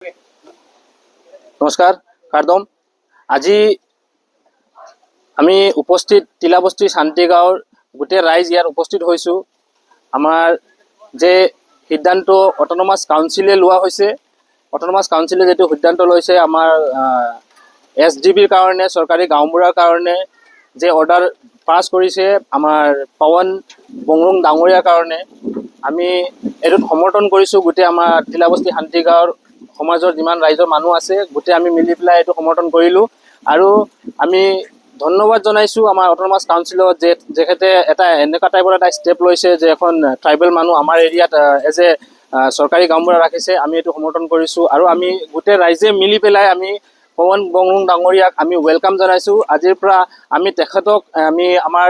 নমস্কাৰ কাৰ্দম আজি আমি উপস্থিত টিলাবস্তি শান্তিগাঁৱৰ গোটেই ৰাইজ ইয়াত উপস্থিত হৈছোঁ। আমাৰ যে সিদ্ধান্ত অট'নমাছ কাউন্সিলে লোৱা হৈছে, অট'নমাছ কাউন্সিলে যেটো সিদ্ধান্ত লৈছে আমাৰ SDBৰ কাৰণে, চৰকাৰী গাঁওবুঢ়াৰ কাৰণে যে অৰ্ডাৰ পাছ কৰিছে আমাৰ পৱন বংৰুং ডাঙৰীয়াৰ কাৰণে, আমি এইটোত সমৰ্থন কৰিছোঁ। গোটেই আমাৰ টিলাবস্তি শান্তিগাঁৱৰ সমাজৰ যিমান ৰাইজৰ মানুহ আছে গোটেই আমি মিলি পেলাই এইটো সমৰ্থন কৰিলোঁ। আৰু আমি ধন্যবাদ জনাইছোঁ আমাৰ অট'নমাছ কাউন্সিলত যে তেখেতে এটা এনেকুৱা টাইপৰ এটা ষ্টেপ লৈছে যে এখন ট্ৰাইবেল মানুহ আমাৰ এৰিয়াত এজ এ চৰকাৰী গাঁওবুঢ়া ৰাখিছে। আমি এইটো সমৰ্থন কৰিছোঁ আৰু আমি গোটেই ৰাইজে মিলি পেলাই আমি পৱন বংৰুং ডাঙৰীয়াক আমি ৱেলকাম জনাইছোঁ। আজিৰ পৰা আমি তেখেতক আমি আমাৰ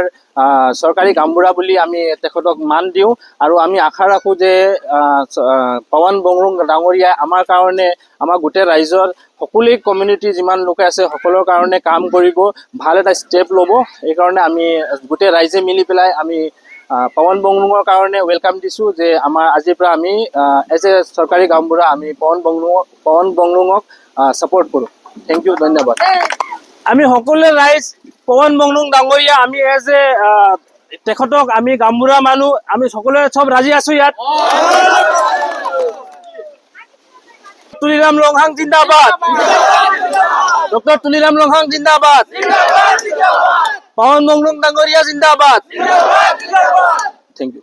চৰকাৰী গাঁওবুঢ়া বুলি আমি তেখেতক মান দিওঁ আৰু আমি আশা ৰাখোঁ যে পৱন বংৰুং ডাঙৰীয়াই আমাৰ কাৰণে, আমাৰ গোটেই ৰাইজৰ সকলো কমিউনিটি যিমান লোকে আছে সকলোৰ কাৰণে কাম কৰিব, ভাল এটা ষ্টেপ ল'ব। এইকাৰণে আমি গোটেই ৰাইজে মিলি পেলাই আমি পৱন বংৰুঙৰ কাৰণে ৱেলকাম দিছোঁ যে আমাৰ আজিৰ পৰা আমি এজ এ চৰকাৰী গাঁওবুঢ়া আমি পৱন বংৰুঙক ছাপোৰ্ট কৰোঁ। থেংক ইউ, ধন্যবাদ। আমি সকলোৱে ৰাইজ পৱন বংৰুং ডাঙৰীয়া আমি এজ এ তেখেতক আমি গাঁওবুঢ়া মানুহ আমি সকলোৱে চব ৰাজি আছোঁ। ইয়াত তুলিৰাম লংহাং জিন্দাবাদ, ডক্টৰ তুলিৰাম লংহাং জিন্দাবাদ, পৱন বংৰুং ডাঙৰীয়া জিন্দাবাদ। Thank U.